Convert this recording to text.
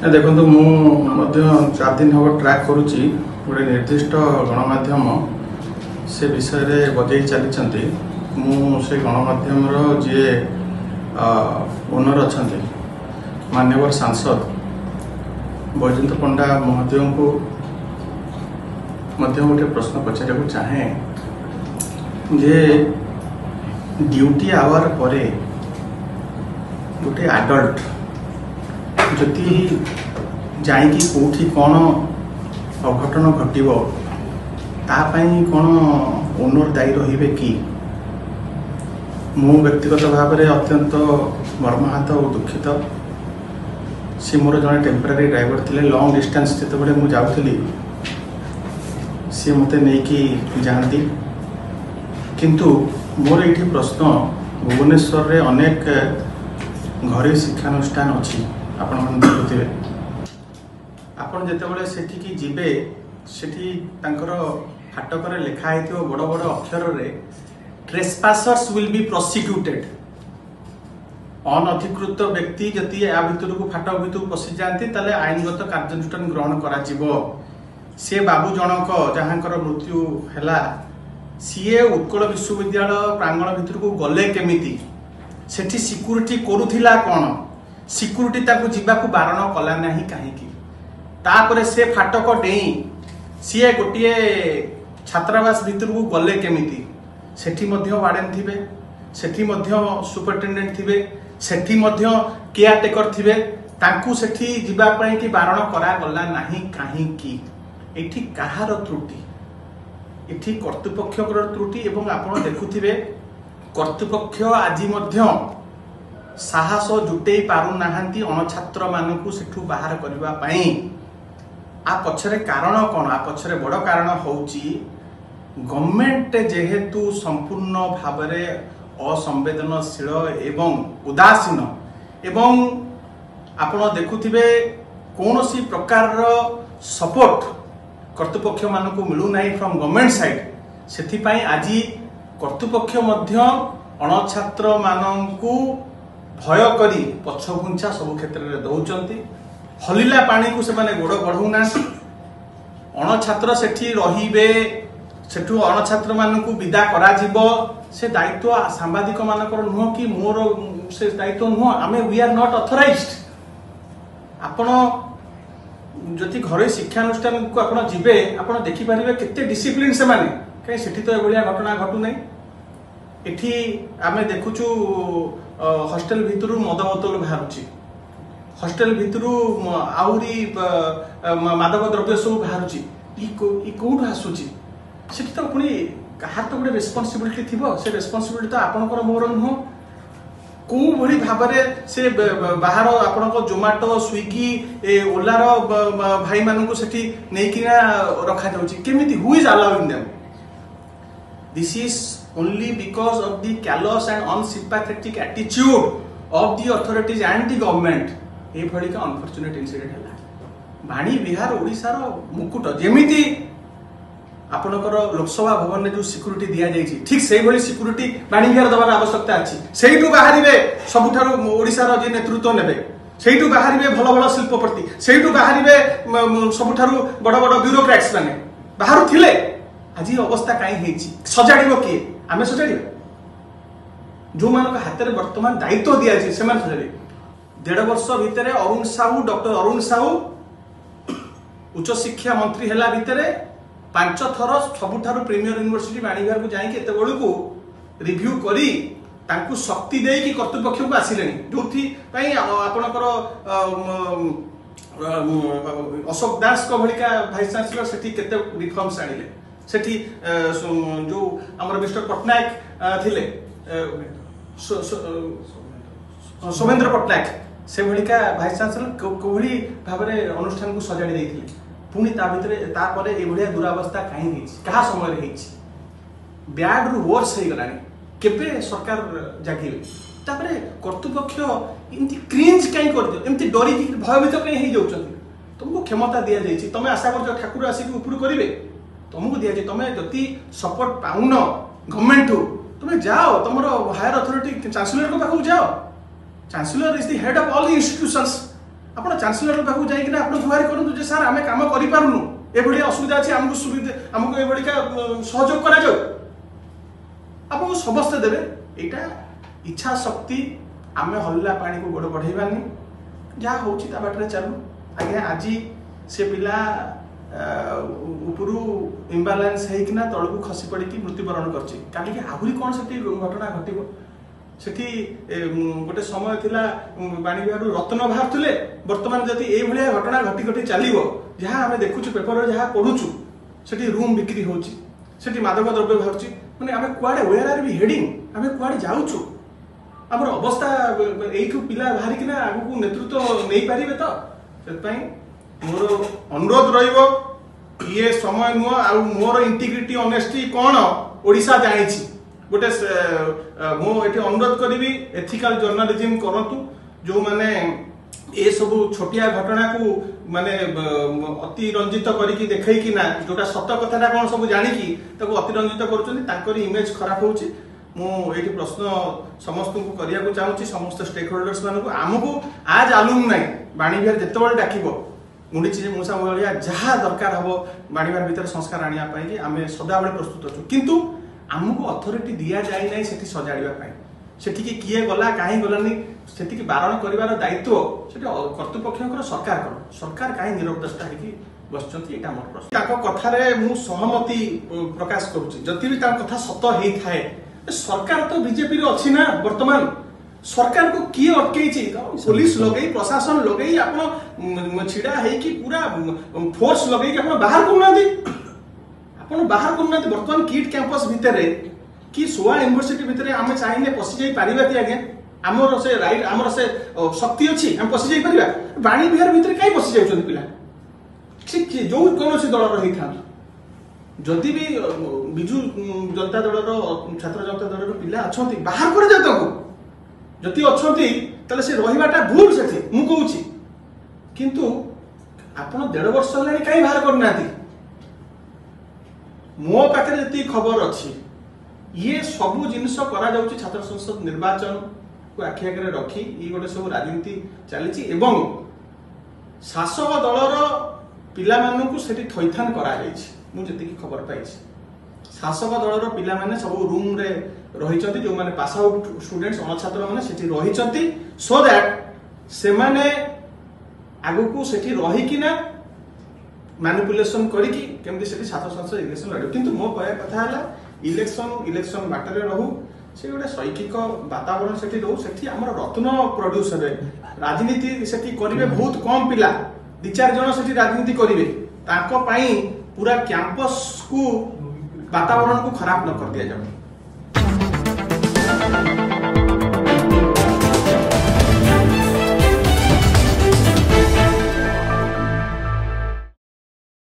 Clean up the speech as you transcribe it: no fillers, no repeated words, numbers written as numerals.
देखो मु 4 दिन हम ट्रैक करुच्ची गोटे निर्दिष्ट गणमाध्यम से विषय रे बजई चली से गणमाध्यम जी ओनर अच्छा मान्यवर सांसद बैजयंत पंडा महोदय को गोटे प्रश्न पचार को चाहे जे ड्यूटी आवर परे गोटे एडल्ट जदि जाइकी कौटी कौन अघटन घटव तापाई कौन ओनर दायी रही कि मु व्यक्तिगत भाव में अत्यंत मर्माहत और दुखित सी मोर जड़े टेम्परारी ड्राइवर थे लंग डिस्टेंस जिते मुझे जाऊली सी मत नहीं जाती किंतु मोर ये प्रश्न भुवनेश्वर रे अनेक घरे शिक्षानुष्ठान अच्छी आपण देखुवे आपण जितेबाला सेठी जीवे सेठी फाटक लिखाई बड़ बड़ अक्षर रे ट्रेसपासर्स विल बी प्रोसिक्यूटेड अनधिकृत व्यक्ति जदि या भितर को फाटक भितर पशि जाती ताले आईनगत कार्यानुष्ठान ग्रहण करा से बाबू जनक जहाँकर मृत्यु है सीए उत्कल विश्वविद्यालय प्रांगण भितर को गले केमिति सेठी सिक्यूरिटी करुथिला कौन सिक्यूरिटी ताकू जीवाकू बारण कला नहीं कहीं तापरे से फाटक डेई सीए गोटे छात्रावास भितर को गले केमिति सेठी मध्य वार्डन थिबे सेठी मध्य सुपरिटेंडेंट थिबे सेठी मध्य केयर टेकर थिबे तांकू सेठी जीवा पई कि बारण करा गला नहीं कहीं एठी कहार त्रुटि एठी कर्तृपक्षर त्रुटि एवं आपण देखुथिबे कर्तृपक्ष आज मध्य साहस जुटे पारु नाहांती अणछात्र मानकू सेठू बाहर करबा पई आ पछरे कारण कोन आ पछरे बड़ कारण होउची गवर्नमेंट जेहेतु संपूर्ण भावरे असंवेदनशील एवं उदासीन एवं आपण देखुथिबे कोनोसी प्रकार सपोर्ट कर्तृपक्ष मानकू मिलू नहीं फ्रॉम गवर्नमेंट साइड सेथि पई आज कर्तृपक्ष मध्य अणछात्र मानकू भय करी पछघुंचा सब क्षेत्र में दौरान हलिला पानी को से माने गोड़ बढ़ौना अणछात्र सेठी रहिबे सेठू अणछात्र मानकू विदा करा जीवो से दायित्व सांबादिक मानकर नुह कि मोर से दायित्व नुह आमे वी आर नॉट ऑथराइज्ड आपण जति घरे शिक्षानुष्ठान को आपण जीवे आपण देखि परिबे केते डिसिप्लिन से माने कहीं सेठी तो एभलिया घटना घटू नै एठी आमे देखुचु हॉस्टेल भितरु मद बोतल बाहरुची हॉस्टेल भितरु आउरी मादक द्रव्य सब बाहरुची ई कोठ आसुची सेठी तो पुनी कहार तो गोटे रेस्पॉन्सिबिलिटी थिबो से रेस्पॉन्सिबिलिटी तो आपनकर मोर नुह को भली भाबरे से बाहर आपनको जोमाटो स्विगी ओलार भाई मानकू सेठी नेकिना रखा जाउची केमिति who is allowing them this is only because of the callous and unsympathetic attitude of the authorities and the government ए भली का अनफॉर्चुनेट इंसिडेंट है बाणी बिहार ओडिसा रो मुकुट जेमिति आपनकर लोकसभा भवन में जो सिक्यूरिटी दिया जाइछि ठीक सेही भली सिक्यूरिटी बाणी बिहार दबार आवश्यकता अछि सेहीटु बाहरिबे सबुठारो ओडिसा रो जे नेतृत्व नेबे सेहीटु बाहरिबे भलो भलो शिल्पपति सेहीटु बाहरिबे सबुठारो बड़ बड़ ब्यूरोक्रेट्स माने बाहरु थिले आज अवस्था कहीं हेछि सजाड़िबो किए आमे सजाड़िबा जो मानक हाथ में वर्तमान दायित्व दिया जाए से सजाड़े 1.5 वर्ष भितर अरुण साहू डॉक्टर अरुण साहू उच्च शिक्षा मंत्री हैला भितर 5 थर सबुठारु प्रीमियर यूनिवर्सिटी बाणीविहार को जाइए एत बड़ को रिव्यू करी तांकू शक्ति दे कि कर्तृपक्ष को आसिले जो आपणकर अशोक दास को भलिका भाइस चांसलर सेठी केते रिफॉर्म्स आनिले सेठी जो हमर मिस्टर पटनायक थिले सोमेंद्र पटनायक से भलिका भाइस चांसलर कोहली भाबरे अनुष्ठान को सजाड़ी देथिले पुनी ता भितरे ता परे ए भलिया दुरावस्था काहे हेछि कहा समय रे हेछि बैड रु वर्स हे गलानी केबे सरकार जागिले तापरे कर्तृपक्ष इमति क्रिंज काई कर दियो इमति डरी कि भयभीत काई हे जाउछथि तुमको क्षमता दिया जाइछि तमे आशा कर ठाकुर आसी कि ऊपर करिवे तुमको दिया जाए तुम जति सपोर्ट पाउन गवर्नमेंट तुम जाओ तुम हायर अथॉरिटी चांसलर को पाखु जाओ chancellor is the head of all the institutions आपण चांसलर पाखु जाइकिना आपण गुहारि करंतु जे सर आमे काम करि पारुनु एभली असुविधा अछि हमकु सुविधा हमकु एभली का सहयोग करा जाऊ आपको समस्त देवे एटा इच्छा शक्ति आमे हल्ला पानी को गोड़ बढ़ाइबानी जहाँ होची ता बाटरे चालू आज्ञा आज से पिला उपरु इम्बालांस हेकिना तळकु खसी पड़ी मृत्युवरण करछि काली के आहुरी कोन सेठी घटना घटिबो सेठी गोटे समय थिला बाणी बिहार रत्न बाहरथुले वर्तमान जति ए भलिया घटना घटी घटी चलिबो जहाँ आमे देखुछु पेपर जहाँ पढुछु सेठी रूम बिक्री होछि सेठी मादक द्रव्य बाहरछि माने आमे कुआडे वेयर आर वी हेडिंग आमे कुआडे जाउछु हमर अवस्था एठु पिला बाहरी किना आगु नेतृत्व नै पारिबे त सेतपई मोर अनुरोध रहिबो ये समय नुह आ मोर इंटीग्रिटी ऑनेस्टी कोन ओडिसा जानिछि गोटे मो एठी अनुरोध करिवि एथिकल जर्नलिज्म करंतु जो माने ए सब छोटिया घटना को माने अति रंजित करिकि देखै कि ना जोटा सत्य कथाटा कोन सब जानि कि ताको अति रंजित करूछन ताकरी इमेज खराब होउछि मो एठी प्रश्न समस्त को करिया को चाहूछि समस्त स्टेक होल्डर्स मानको हमको आज आलुम नै बाणी बिहार जेतेबेल डाकिबो मुंडी मूसा भलिया जहाँ दरकार हम बाणीबार भीतर संस्कार आनिया पाई कि आमे सदाबेले प्रस्तुत अछु किंतु हमको अथॉरिटी दिया जाय नै सेठी सजाडिबा पाई सेठी कि किए गला काहे गलानी सेठी कि बारण करिवार दायित्व सेठी कर्तृपक्षकर सरकार काहे निरवदस्ता हेकी बसचंती एटा मोर प्रश्न ताको कथारे मु सहमति प्रकाश करूची जति भी ता कथा सत हेई थाए सरकार तो बीजेपी रे अछि ना वर्तमान सरकार को किए अटकई पुलिस लगे प्रशासन लगे आप छिड़ा है कि पूरा फोर्स लगे आप बाहर करना बाहर करना बर्तमान किट कैंपस भितर कि सोआ यूनिवर्सिटी भितर आम चाहिए पशि जाई पारिबा कि आगे आमर से राइट आमर से शक्ति अच्छी आम पशि जाई पारिबा बाणी बिहार भितर कहीं पशि जाउछन पिला जो कौन दल रही था जदि भी बिजु जनता दल छात्र जनता दल पिला अच्छा बाहर कर जाता जति अच्छी ताले से रहिबाटा भूल सेठी मु कहूची किंतु आपण 1.5 वर्ष हेलानी काई बाहर करना मो पाखे जति खबर अच्छी ये सबू जिनस करा जाउची छात्र संसद निर्वाचन को आखि आगे रखी ये गोटे सब राजनीति चली एवं शासक दलर पिला मानू सेठी थैथान करा जाइछि मु जति खबर पाइछि शासक दलर पिला माने सब रूम रे रहिचंती जो माने पास आउट स्टूडेंट्स अनछात्र माने सेठी रहिचंती सो दैट से माने आगु को सेठी रही किना मैनिपुलेशन करी कि केमदी सेठी छात्र संसद इलेक्शन लड़ो किंतु मो कहया कथा हला इलेक्शन बाटरे रहू से गोटे शैक्षिक वातावरण सेठी रहू सेठी हमर रत्न प्रोड्यूसर राजनीति सेठी करिवे बहुत कम पिला 2-4 जन सेठी राजनीति करिवे ताको पई पूरा कैंपस को वातावरण को खराब न कर दिया जाए।